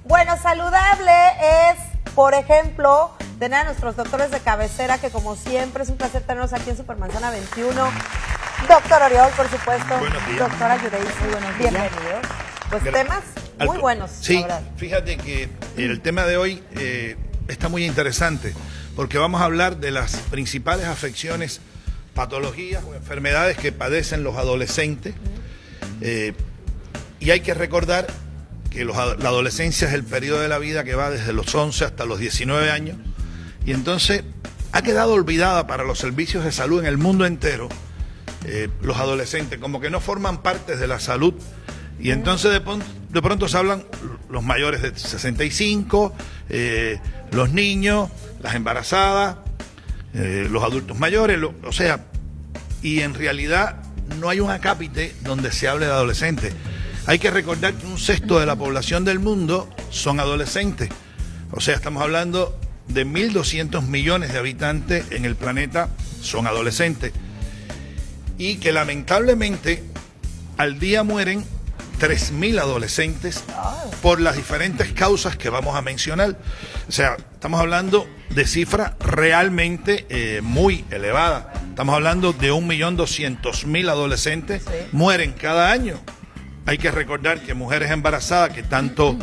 Bueno, saludable es, por ejemplo, tener a nuestros doctores de cabecera, que como siempre es un placer tenerlos aquí en Supermanzana 21. Doctor Oriol, por supuesto. Buenos días. Doctora Yudeis, muy buenos días. Bienvenidos. Pues temas muy buenos, sí, la verdad. fíjate que el tema de hoy está muy interesante, porque vamos a hablar de las principales afecciones, patologías o enfermedades que padecen los adolescentes. Y hay que recordar que la adolescencia es el periodo de la vida que va desde los 11 hasta los 19 años, y entonces ha quedado olvidada para los servicios de salud en el mundo entero. Los adolescentes como que no forman parte de la salud, y entonces de pronto se hablan los mayores de 65, los niños, las embarazadas, los adultos mayores, o sea, y en realidad no hay un acápite donde se hable de adolescentes. Hay que recordar que un sexto de la población del mundo son adolescentes, o sea, estamos hablando de 1.200 millones de habitantes en el planeta son adolescentes, y que lamentablemente al día mueren 3.000 adolescentes por las diferentes causas que vamos a mencionar. O sea, estamos hablando de cifras realmente muy elevadas. Estamos hablando de 1.200.000 adolescentes mueren cada año. Hay que recordar que mujeres embarazadas, que tanto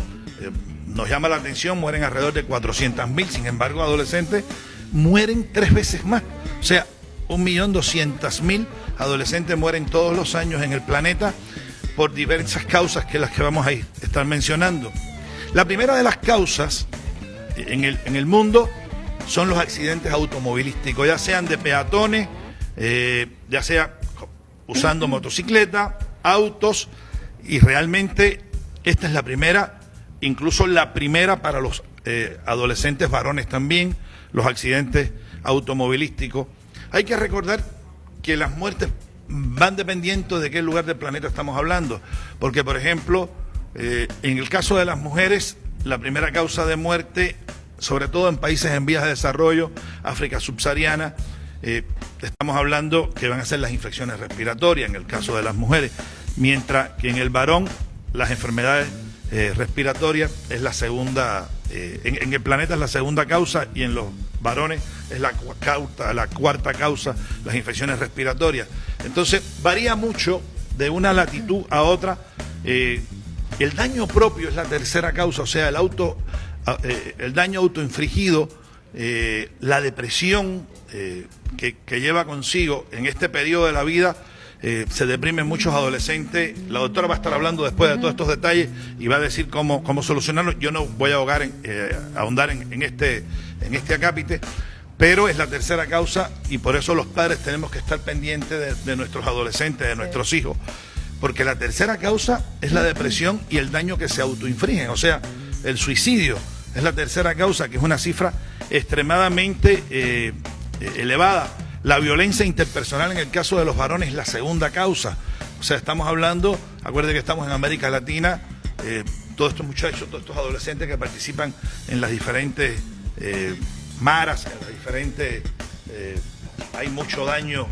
nos llama la atención, mueren alrededor de 400.000. Sin embargo, adolescentes mueren 3 veces más. O sea, 1.200.000 adolescentes mueren todos los años en el planeta por diversas causas que las que vamos a estar mencionando. La primera de las causas en el mundo son los accidentes automovilísticos, ya sean de peatones, ya sea usando motocicleta, autos, y realmente esta es la primera, incluso la primera para los adolescentes varones también, los accidentes automovilísticos. Hay que recordar que las muertes van dependiendo de qué lugar del planeta estamos hablando, porque por ejemplo, en el caso de las mujeres, la primera causa de muerte, sobre todo en países en vías de desarrollo, África subsahariana, estamos hablando que van a ser las infecciones respiratorias en el caso de las mujeres, mientras que en el varón las enfermedades respiratorias es la segunda, en el planeta es la segunda causa, y en los varones es la cuarta causa, las infecciones respiratorias. Entonces varía mucho de una latitud a otra. El daño propio es la tercera causa, o sea, el daño autoinfligido, la depresión que lleva consigo en este periodo de la vida. Se deprimen muchos adolescentes. La doctora va a estar hablando después de todos estos detalles y va a decir cómo solucionarlo. Yo no voy a ahondar en este acápite, pero es la tercera causa, y por eso los padres tenemos que estar pendientes de nuestros adolescentes, de nuestros hijos, porque la tercera causa es la depresión y el daño que se autoinfligen, o sea, el suicidio es la tercera causa, que es una cifra extremadamente elevada. La violencia interpersonal en el caso de los varones es la segunda causa. O sea, estamos hablando, acuérdense que estamos en América Latina, todos estos muchachos, todos estos adolescentes que participan en las diferentes maras, en las diferentes, hay mucho daño,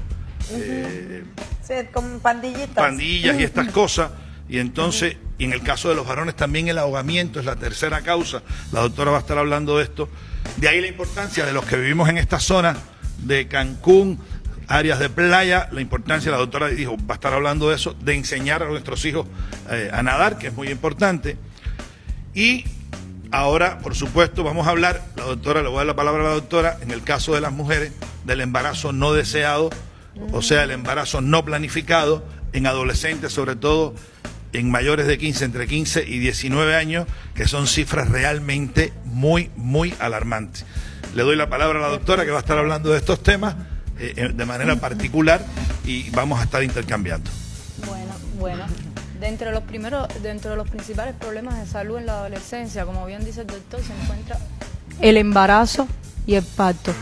sí, con pandillitas. Pandillas y estas cosas, y entonces, y en el caso de los varones también el ahogamiento es la tercera causa. La doctora va a estar hablando de esto. De ahí la importancia de los que vivimos en esta zona de Cancún, áreas de playa, la importancia, la doctora dijo, va a estar hablando de eso, de enseñar a nuestros hijos a nadar, que es muy importante. Y ahora, por supuesto, vamos a hablar, la doctora, le voy a dar la palabra a la doctora, en el caso de las mujeres, del embarazo no deseado, o sea, el embarazo no planificado, en adolescentes, sobre todo en mayores de 15, entre 15 y 19 años, que son cifras realmente muy, muy alarmantes. Le doy la palabra a la doctora, que va a estar hablando de estos temas de manera particular, y vamos a estar intercambiando. Bueno. Dentro de los principales problemas de salud en la adolescencia, como bien dice el doctor, se encuentra el embarazo y el parto.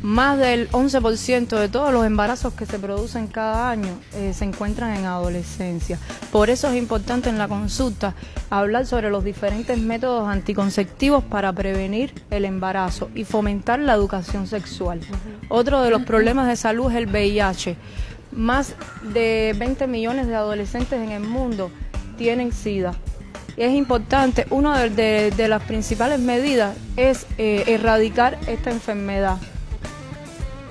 Más del 11% de todos los embarazos que se producen cada año se encuentran en adolescencia. Por eso es importante en la consulta hablar sobre los diferentes métodos anticonceptivos para prevenir el embarazo y fomentar la educación sexual. Otro de los problemas de salud es el VIH. Más de 20 millones de adolescentes en el mundo tienen SIDA. Y es importante, una de las principales medidas es erradicar esta enfermedad.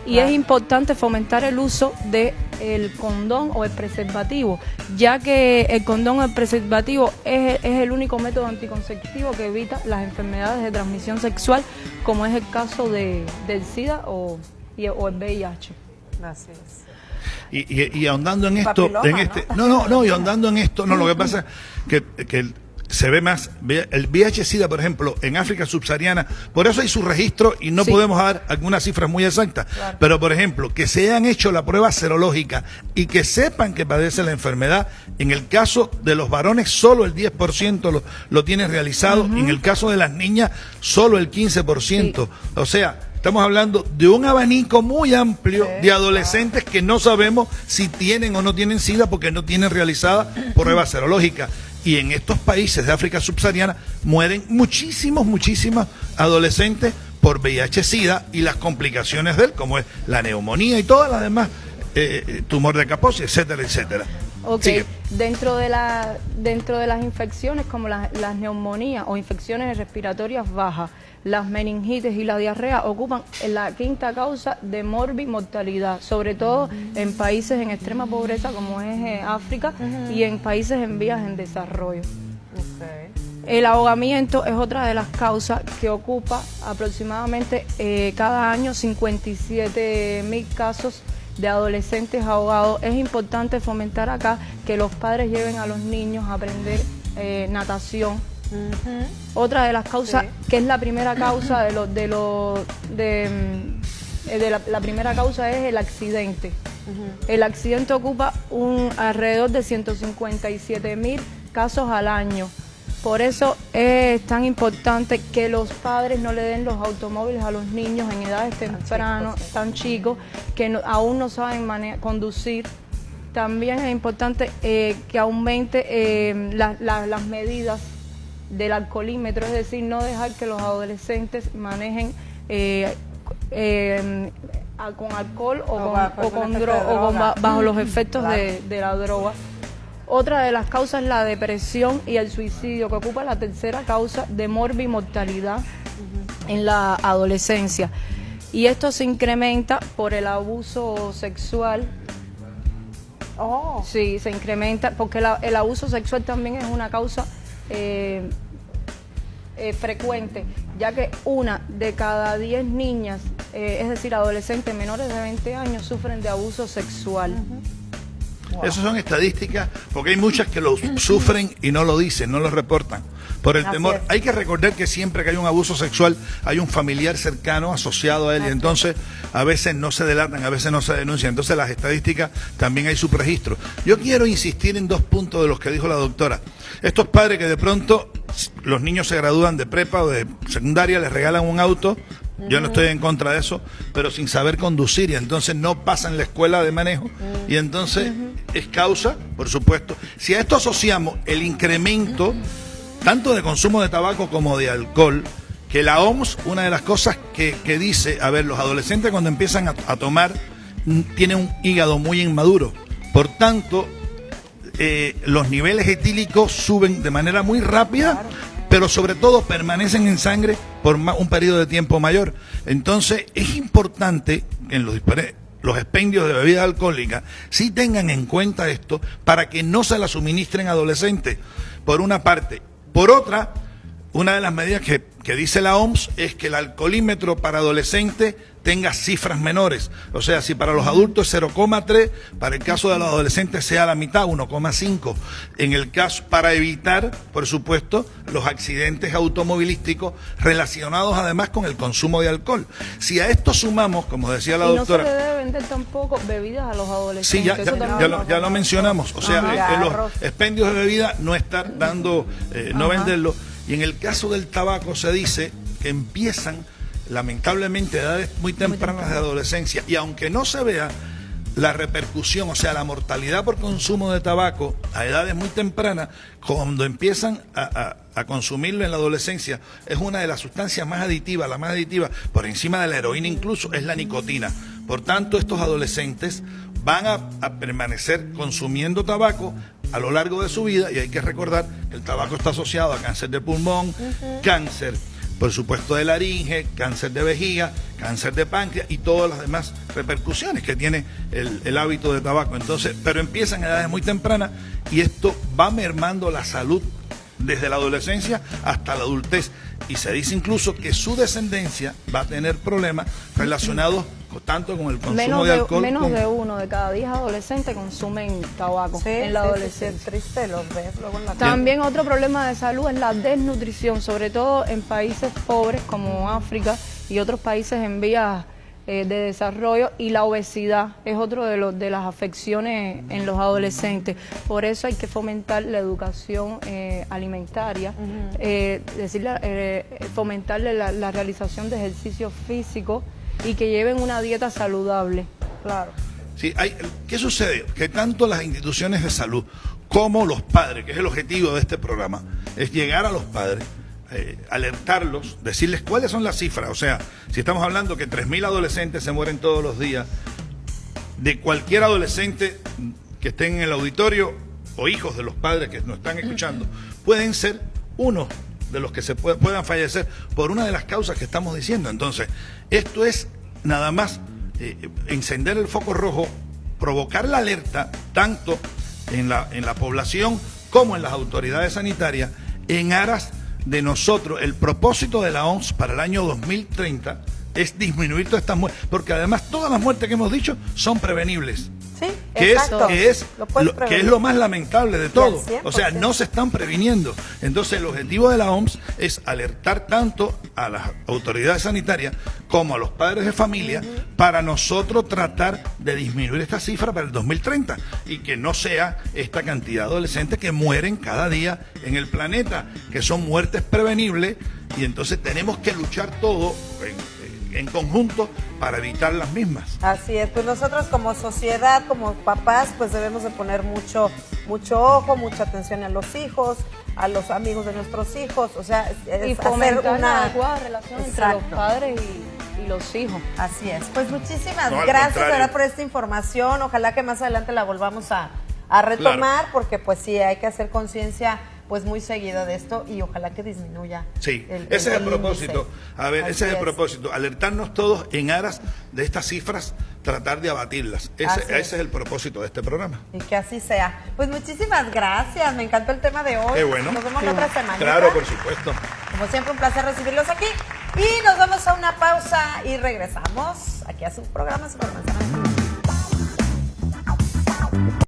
Y es importante fomentar el uso del condón o el preservativo, ya que el condón o el preservativo es el único método anticonceptivo que evita las enfermedades de transmisión sexual, como es el caso del SIDA o el VIH. Así es. Y ahondando en esto, Papiloma, y ahondando en esto, lo que pasa es que se ve más, el VIH-Sida, por ejemplo, en África subsahariana, por eso hay su registro y no podemos dar algunas cifras muy exactas, claro. Pero por ejemplo, que se hayan hecho la prueba serológica y que sepan que padece la enfermedad, en el caso de los varones solo el 10% lo tiene realizado, en el caso de las niñas solo el 15%, o sea, estamos hablando de un abanico muy amplio de adolescentes que no sabemos si tienen o no tienen SIDA porque no tienen realizada prueba serológica. Y en estos países de África subsahariana mueren muchísimos adolescentes por VIH-Sida y las complicaciones de él, como es la neumonía y todas las demás, tumor de Kaposi, etcétera, etcétera. Ok, dentro de las infecciones como las neumonías o infecciones respiratorias bajas, las meningitis y la diarrea ocupan la quinta causa de morbimortalidad, sobre todo en países en extrema pobreza como es África y en países en vías en desarrollo. El ahogamiento es otra de las causas que ocupa aproximadamente cada año 57.000 casos de adolescentes ahogados. Es importante fomentar acá que los padres lleven a los niños a aprender natación. Otra de las causas, que es la primera causa la primera causa es el accidente. El accidente ocupa alrededor de 157.000 casos al año. Por eso es tan importante que los padres no le den los automóviles a los niños en edades tempranas, tan chicos, que aún no saben conducir. También es importante que aumente las medidas del alcoholímetro, es decir, no dejar que los adolescentes manejen con alcohol bajo los efectos de la droga. Otra de las causas es la depresión y el suicidio, que ocupa la tercera causa de morbimortalidad en la adolescencia. Y esto se incrementa por el abuso sexual. Sí, se incrementa porque el abuso sexual también es una causa frecuente, ya que 1 de cada 10 niñas, es decir, adolescentes menores de 20 años, sufren de abuso sexual. Esas son estadísticas, porque hay muchas que lo sufren y no lo dicen, no lo reportan, por el temor. Hay que recordar que siempre que hay un abuso sexual hay un familiar cercano asociado a él, y entonces a veces no se delatan, a veces no se denuncian. Entonces las estadísticas también hay subregistro. Yo quiero insistir en 2 puntos de los que dijo la doctora. Estos padres que de pronto los niños se gradúan de prepa o de secundaria, les regalan un auto. Yo no estoy en contra de eso, pero sin saber conducir, y entonces no pasan la escuela de manejo, y entonces es causa, por supuesto. Si a esto asociamos el incremento tanto de consumo de tabaco como de alcohol, que la OMS, una de las cosas que dice, a ver, los adolescentes cuando empiezan a tomar tienen un hígado muy inmaduro, por tanto los niveles etílicos suben de manera muy rápida, pero sobre todo permanecen en sangre por un periodo de tiempo mayor. Entonces es importante que en los expendios de bebidas alcohólicas sí tengan en cuenta esto para que no se la suministren a adolescentes, por una parte. Por otra, una de las medidas que dice la OMS es que el alcoholímetro para adolescentes tenga cifras menores. O sea, si para los adultos es 0,3, para el caso de los adolescentes sea la mitad, 1,5. En el caso, para evitar, por supuesto, los accidentes automovilísticos relacionados además con el consumo de alcohol. Si a esto sumamos, como decía la doctora... no se le debe vender tampoco bebidas a los adolescentes. Sí, ya lo mencionamos. O sea, en los expendios de bebida no estar dando, no venderlo. Y en el caso del tabaco se dice que empiezan lamentablemente a edades muy tempranas de adolescencia, y aunque no se vea la repercusión, o sea, la mortalidad por consumo de tabaco a edades muy tempranas, cuando empiezan a consumirlo en la adolescencia, es una de las sustancias más aditivas, la más aditiva, por encima de la heroína incluso, es la nicotina. Por tanto, estos adolescentes van a permanecer consumiendo tabaco a lo largo de su vida, y hay que recordar que el tabaco está asociado a cáncer de pulmón, cáncer, por supuesto, de laringe, cáncer de vejiga, cáncer de páncreas y todas las demás repercusiones que tiene el hábito de tabaco. Entonces, pero empiezan a edades muy tempranas y esto va mermando la salud desde la adolescencia hasta la adultez. Y se dice incluso que su descendencia va a tener problemas relacionados tanto con el consumo de alcohol. Menos de 1 de cada 10 adolescentes consumen tabaco en la adolescencia. Es triste, los ves luego en la También otro problema de salud es la desnutrición, sobre todo en países pobres como África y otros países en vías de desarrollo, y la obesidad es otro de las afecciones en los adolescentes. Por eso hay que fomentar la educación alimentaria, fomentarle la realización de ejercicio físico y que lleven una dieta saludable. Claro. Sí, ¿qué sucede? Que tanto las instituciones de salud como los padres, que es el objetivo de este programa, es llegar a los padres, alertarlos, decirles cuáles son las cifras. O sea, si estamos hablando que 3.000 adolescentes se mueren todos los días, de cualquier adolescente que estén en el auditorio o hijos de los padres que nos están escuchando, pueden ser uno de los que puedan fallecer por una de las causas que estamos diciendo. Entonces, esto es nada más encender el foco rojo, provocar la alerta tanto en la población como en las autoridades sanitarias, en aras de nosotros. El propósito de la OMS para el año 2030 es disminuir todas estas muertes, porque además todas las muertes que hemos dicho son prevenibles. Sí, que exacto. es lo más lamentable de todo. O sea, 100%. no se están previniendo. Entonces, el objetivo de la OMS es alertar tanto a las autoridades sanitarias como a los padres de familia para nosotros tratar de disminuir esta cifra para el 2030 y que no sea esta cantidad de adolescentes que mueren cada día en el planeta, que son muertes prevenibles, y entonces tenemos que luchar todos en conjunto para evitar las mismas. Así es, pues nosotros como sociedad, como papás, pues debemos de poner mucho ojo, mucha atención a los hijos, a los amigos de nuestros hijos, o sea, y fomentar una adecuada relación entre los padres y los hijos. Así es, pues muchísimas No, gracias, ¿verdad?, por esta información. Ojalá que más adelante la volvamos a retomar, claro, porque pues sí, hay que hacer conciencia pues muy seguido de esto y ojalá que disminuya. Sí, ese es el propósito. A ver, ese es el propósito, alertarnos todos en aras de estas cifras, tratar de abatirlas. Ese es el propósito de este programa. Y que así sea. Pues muchísimas gracias, me encantó el tema de hoy. Qué bueno. Nos vemos la otra semana. Claro, por supuesto. Como siempre, un placer recibirlos aquí. Y nos vamos a una pausa y regresamos aquí a su programa Supermanzana.